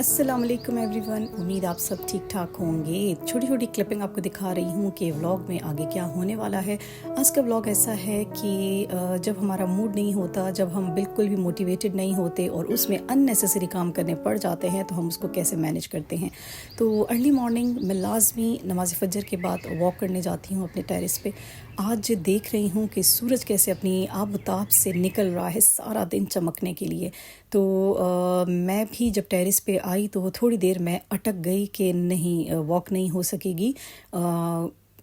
अस्सलाम वालेकुम एवरीवन। उम्मीद आप सब ठीक ठाक होंगे। छोटी छोटी क्लिपिंग आपको दिखा रही हूँ कि व्लॉग में आगे क्या होने वाला है। आज का व्लॉग ऐसा है कि जब हमारा मूड नहीं होता, जब हम बिल्कुल भी मोटिवेटेड नहीं होते और उसमें अननेसेसरी काम करने पड़ जाते हैं तो हम उसको कैसे मैनेज करते हैं। तो अर्ली मॉर्निंग मैं लाजमी नमाज फजर के बाद वॉक करने जाती हूँ अपने टेरेस पे। आज देख रही हूँ कि सूरज कैसे अपनी आबताब से निकल रहा है सारा दिन चमकने के लिए। तो मैं भी जब टेरेस पे आई तो थोड़ी देर मैं अटक गई कि नहीं, वॉक नहीं हो सकेगी।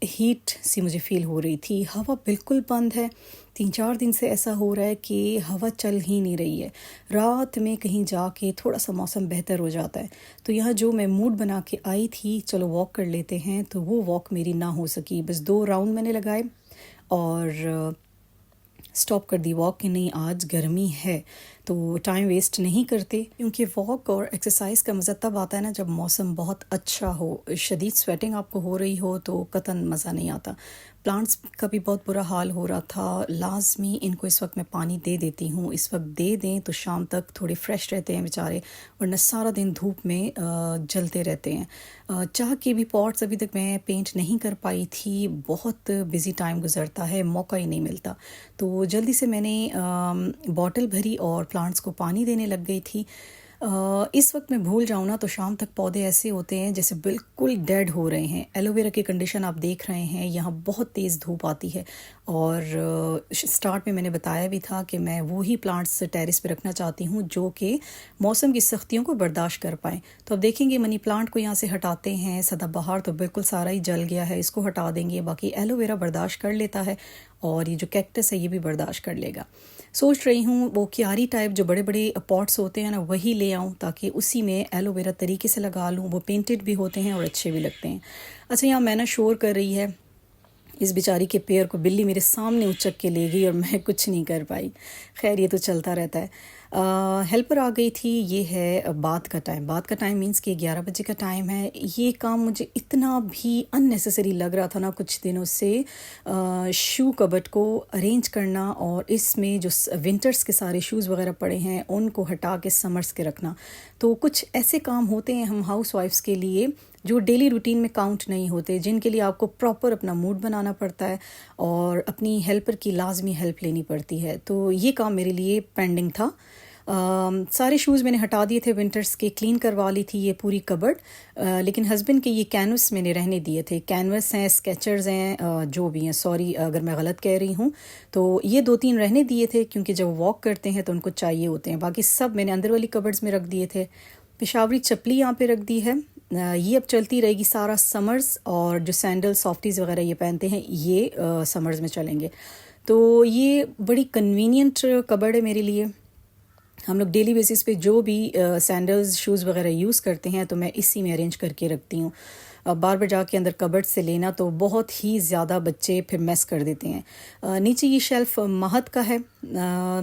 हीट सी मुझे फ़ील हो रही थी। हवा बिल्कुल बंद है। 3-4 दिन से ऐसा हो रहा है कि हवा चल ही नहीं रही है। रात में कहीं जाके थोड़ा सा मौसम बेहतर हो जाता है। तो यहाँ जो मैं मूड बना के आई थी चलो वॉक कर लेते हैं, तो वो वॉक मेरी ना हो सकी। बस 2 राउंड मैंने लगाए और स्टॉप कर दी वॉक कि नहीं आज गर्मी है तो टाइम वेस्ट नहीं करते, क्योंकि वॉक और एक्सरसाइज का मज़ा तब आता है ना जब मौसम बहुत अच्छा हो। शदीद स्वेटिंग आपको हो रही हो तो कतन मज़ा नहीं आता। प्लांट्स का भी बहुत बुरा हाल हो रहा था। लाजमी इनको इस वक्त मैं पानी दे देती हूँ। इस वक्त दे दें तो शाम तक थोड़े फ्रेश रहते हैं बेचारे, वरना सारा दिन धूप में जलते रहते हैं। चाह के भी पॉट्स अभी तक मैं पेंट नहीं कर पाई थी। बहुत बिज़ी टाइम गुजरता है, मौका ही नहीं मिलता। तो जल्दी से मैंने बॉटल भरी और प्लांट्स को पानी देने लग गई थी। इस वक्त मैं भूल जाऊँ ना तो शाम तक पौधे ऐसे होते हैं जैसे बिल्कुल डेड हो रहे हैं। एलोवेरा की कंडीशन आप देख रहे हैं, यहाँ बहुत तेज़ धूप आती है। और स्टार्ट में मैंने बताया भी था कि मैं वो ही प्लांट्स टेरेस पे रखना चाहती हूँ जो कि मौसम की सख्तियों को बर्दाश्त कर पाएँ। तो अब देखेंगे मनी प्लांट को यहाँ से हटाते हैं। सदाबहार तो बिल्कुल सारा ही जल गया है, इसको हटा देंगे। बाकी एलोवेरा बर्दाश्त कर लेता है और ये जो कैक्टस है ये भी बर्दाश्त कर लेगा। सोच रही हूँ वो क्यारी टाइप जो बड़े बड़े पॉट्स होते हैं ना वही ले आऊँ, ताकि उसी में एलोवेरा तरीके से लगा लूँ। वो पेंटेड भी होते हैं और अच्छे भी लगते हैं। अच्छा, यहाँ मैना शोर कर रही है। इस बेचारी के पैर को बिल्ली मेरे सामने उचक के ले गई और मैं कुछ नहीं कर पाई। खैर ये तो चलता रहता है। हेल्पर आ गई थी। ये है बात का टाइम। बात का टाइम मीन्स कि 11 बजे का टाइम है। ये काम मुझे इतना भी अननेसेसरी लग रहा था ना कुछ दिनों से। शू कबर्ड को अरेंज करना और इसमें जो विंटर्स के सारे शूज़ वगैरह पड़े हैं उनको हटा के समर्स के रखना। तो कुछ ऐसे काम होते हैं हम हाउस वाइफ्स के लिए जो डेली रूटीन में काउंट नहीं होते, जिनके लिए आपको प्रॉपर अपना मूड बनाना पड़ता है और अपनी हेल्पर की लाजमी हेल्प लेनी पड़ती है। तो ये काम मेरे लिए पेंडिंग था। सारे शूज़ मैंने हटा दिए थे विंटर्स के, क्लीन करवा ली थी ये पूरी कबर्ड। लेकिन हस्बैंड के ये कैनवस मैंने रहने दिए थे। कैनवस हैं, स्केचर्स हैं, जो भी हैं, सॉरी अगर मैं गलत कह रही हूँ। तो ये 2-3 रहने दिए थे क्योंकि जब वॉक करते हैं तो उनको चाहिए होते हैं। बाकी सब मैंने अंदर वाली कबर्ड्स में रख दिए थे। पेशावरी चप्पली यहाँ पे रख दी है। ये अब चलती रहेगी सारा समर्स। और जो सैंडल सॉफ्टीज़ वगैरह ये पहनते हैं ये समर्स में चलेंगे। तो ये बड़ी कन्वीनियंट कबर्ड है मेरे लिए। हम लोग डेली बेसिस पे जो भी सैंडल्स शूज़ वगैरह यूज़ करते हैं तो मैं इसी में अरेंज करके रखती हूँ। बार बार जाके अंदर कबर्ड से लेना तो बहुत ही ज़्यादा बच्चे फिर मेस कर देते हैं। नीचे ये शेल्फ़ महत का है।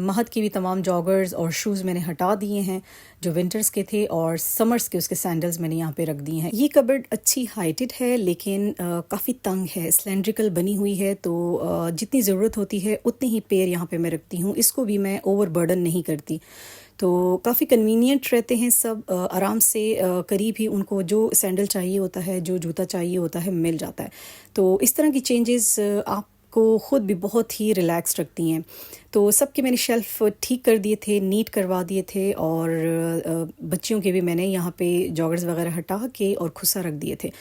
महत की भी तमाम जॉगर्स और शूज़ मैंने हटा दिए हैं जो विंटर्स के थे, और समर्स के उसके सैंडल्स मैंने यहाँ पे रख दिए हैं। ये कबर्ड अच्छी हाइटेड है लेकिन काफ़ी तंग है, सिलेंड्रिकल बनी हुई है। तो जितनी ज़रूरत होती है उतनी ही पैर यहाँ पे मैं रखती हूँ। इसको भी मैं ओवर बर्डन नहीं करती। तो काफ़ी कन्वीनियंट रहते हैं सब। आराम से करीब ही उनको जो सैंडल चाहिए होता है, जो जूता चाहिए होता है मिल जाता है। तो इस तरह की चेंजेस आपको ख़ुद भी बहुत ही रिलैक्स रखती हैं। तो सबके मैंने शेल्फ़ ठीक कर दिए थे, नीट करवा दिए थे। और बच्चियों के भी मैंने यहाँ पे जॉगर्स वगैरह हटा के और खुस्सा रख दिए थे।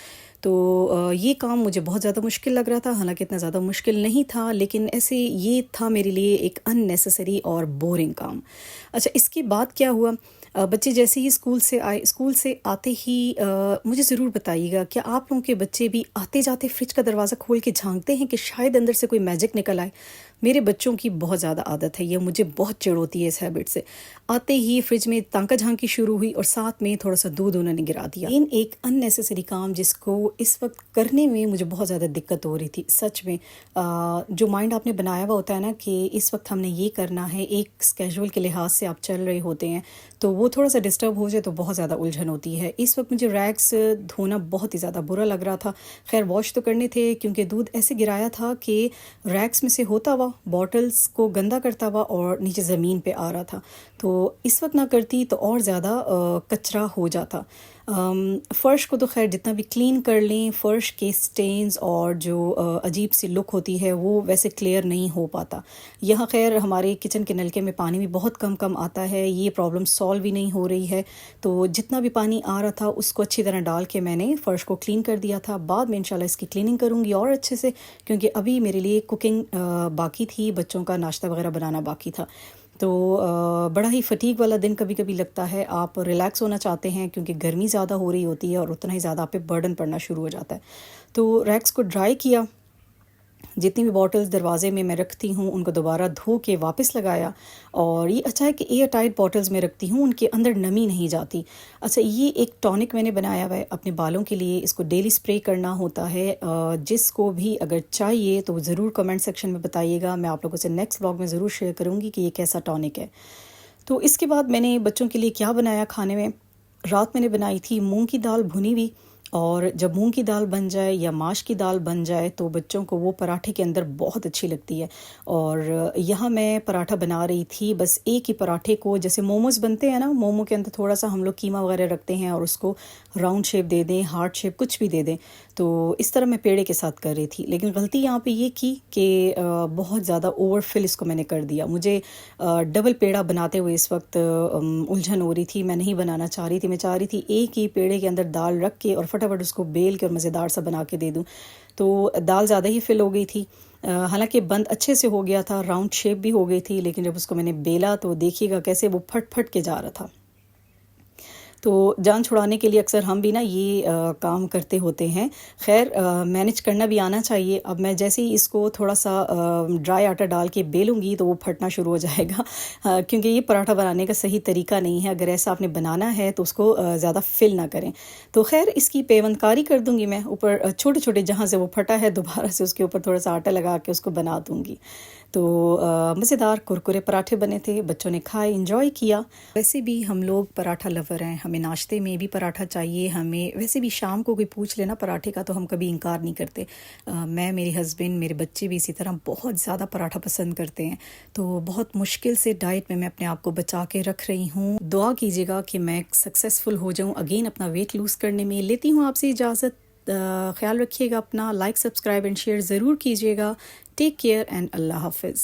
तो ये काम मुझे बहुत ज़्यादा मुश्किल लग रहा था। हालांकि इतना ज़्यादा मुश्किल नहीं था, लेकिन ऐसे ये था मेरे लिए एक अननेसेसरी और बोरिंग काम। अच्छा, इसके बाद क्या हुआ? बच्चे जैसे ही स्कूल से आते ही मुझे ज़रूर बताइएगा क्या आप लोगों के बच्चे भी आते जाते फ्रिज का दरवाज़ा खोल के झांकते हैं कि शायद अंदर से कोई मैजिक निकल आए। मेरे बच्चों की बहुत ज़्यादा आदत है, ये मुझे बहुत चिढ़ होती है इस हैबिट से। आते ही फ्रिज में तांका झांकी शुरू हुई और साथ में थोड़ा सा दूध उन्होंने गिरा दिया। इन एक अननेसेसरी काम जिसको इस वक्त करने में मुझे बहुत ज़्यादा दिक्कत हो रही थी सच में। जो माइंड आपने बनाया हुआ होता है ना कि इस वक्त हमने ये करना है, एक स्केजुअल के लिहाज से आप चल रहे होते हैं, तो वो थोड़ा सा डिस्टर्ब हो जाए तो बहुत ज़्यादा उलझन होती है। इस वक्त मुझे रैग्स धोना बहुत ही ज़्यादा बुरा लग रहा था। खैर वॉश तो करने थे क्योंकि दूध ऐसे गिराया था कि रैग्स में से होता हुआ بوٹلز کو گندا کرتا ہوا اور نیچے زمین پہ آ رہا تھا. تو اس وقت نہ کرتی تو اور زیادہ کچرا ہو جاتا. فرش کو تو خیر جتنا بھی کلین کر لیں فرش کے سٹینز اور جو عجیب سی لک ہوتی ہے وہ ویسے کلیئر نہیں ہو پاتا. یہاں خیر ہمارے کچن کے نلکے میں پانی بھی بہت کم آتا ہے, یہ پرابلم سالو بھی نہیں ہو رہی ہے. تو جتنا بھی پانی آ رہا تھا اس کو اچھی طرح ڈال کے میں نے فرش کو کلین کر دیا تھا. بعد میں انشاءاللہ اس کی کلیننگ کروں گی اور اچھے سے, کیونکہ ابھی میرے لیے کوکنگ باقی تھی, بچوں کا ناشتہ وغیرہ بنانا باقی تھا. تو بڑا ہی فٹیگ والا دن کبھی کبھی لگتا ہے. آپ ریلیکس ہونا چاہتے ہیں کیونکہ گرمی زیادہ ہو رہی ہوتی ہے اور اتنا ہی زیادہ آپ پہ برڈن پڑنا شروع ہو جاتا ہے. تو ریکس کو ڈرائی کیا, جتنی بھی بوٹلز دروازے میں رکھتی ہوں ان کو دوبارہ دھو کے واپس لگایا. اور یہ اچھا ہے کہ ایئر ٹائٹ بوٹلز میں رکھتی ہوں, ان کے اندر نمی نہیں جاتی. اچھا, یہ ایک ٹونک میں نے بنایا ہوا ہے اپنے بالوں کے لیے, اس کو ڈیلی سپرے کرنا ہوتا ہے. جس کو بھی اگر چاہیے تو ضرور کمنٹ سیکشن میں بتائیے گا, میں آپ لوگوں سے نیکسٹ ولاگ میں ضرور شیئر کروں گی کہ یہ کیسا ٹونک ہے. تو اس کے بعد میں نے بچوں کے لیے کیا بنایا کھانے میں. رات میں نے بنائی تھی مونگ کی دال بھنی ہوئی, اور جب مونگ کی دال بن جائے یا ماش کی دال بن جائے تو بچوں کو وہ پراٹھے کے اندر بہت اچھی لگتی ہے. اور یہاں میں پراٹھا بنا رہی تھی, بس ایک ہی پراٹھے کو, جیسے موموز بنتے ہیں نا, مومو کے اندر تھوڑا سا ہم لوگ قیمہ وغیرہ رکھتے ہیں اور اس کو راؤنڈ شیپ دے دیں, ہارٹ شیپ کچھ بھی دے دیں. تو اس طرح میں پیڑے کے ساتھ کر رہی تھی, لیکن غلطی یہاں پہ یہ کی کہ بہت زیادہ اوور فل اس کو میں نے کر دیا. مجھے ڈبل پیڑا بناتے ہوئے اس وقت الجھن ہو رہی تھی, میں نہیں بنانا چاہ رہی تھی. میں چاہ رہی تھی ایک ہی پیڑے کے اندر دال رکھ کے اور فٹافٹ اس کو بیل کے اور مزیدار سا بنا کے دے دوں. تو دال زیادہ ہی فل ہو گئی تھی, حالانکہ بند اچھے سے ہو گیا تھا, راؤنڈ شیپ بھی ہو گئی تھی, لیکن جب اس کو میں نے بیلا تو دیکھیے گا کیسے وہ پھٹ کے جا رہا تھا. تو جان چھڑانے کے لیے اکثر ہم بھی نا یہ کام کرتے ہوتے ہیں. خیر مینج کرنا بھی آنا چاہیے. اب میں جیسے ہی اس کو تھوڑا سا ڈرائی آٹا ڈال کے بیلوں گی تو وہ پھٹنا شروع ہو جائے گا, کیونکہ یہ پراٹھا بنانے کا صحیح طریقہ نہیں ہے. اگر ایسا آپ نے بنانا ہے تو اس کو زیادہ فل نہ کریں. تو خیر اس کی پیوند کاری کر دوں گی میں, اوپر چھوٹے چھوٹے جہاں سے وہ پھٹا ہے دوبارہ سے اس کے اوپر تھوڑا سا آٹا لگا کے اس کو بنا دوں گی. تو مزیدار کرکرے پراٹھے بنے تھے, بچوں نے کھائے, انجوائے کیا. ویسے بھی ہم لوگ پراٹھا لور ہیں, ہمیں ناشتے میں بھی پراٹھا چاہیے. ہمیں ویسے بھی شام کو کوئی پوچھ لینا پراٹھے کا تو ہم کبھی انکار نہیں کرتے. میں, میرے ہسبینڈ, میرے بچے بھی اسی طرح بہت زیادہ پراٹھا پسند کرتے ہیں. تو بہت مشکل سے ڈائٹ میں اپنے آپ کو بچا کے رکھ رہی ہوں. دعا کیجیے گا کہ میں سکسیسفل ہو جاؤں اگین اپنا ویٹ لوز کرنے میں. لیتی ہوں آپ سے اجازت. خیال رکھیے گا اپنا, لائک سبسکرائب اینڈ شیئر ضرور کیجیے گا. ٹیک کیئر اینڈ اللہ حافظ.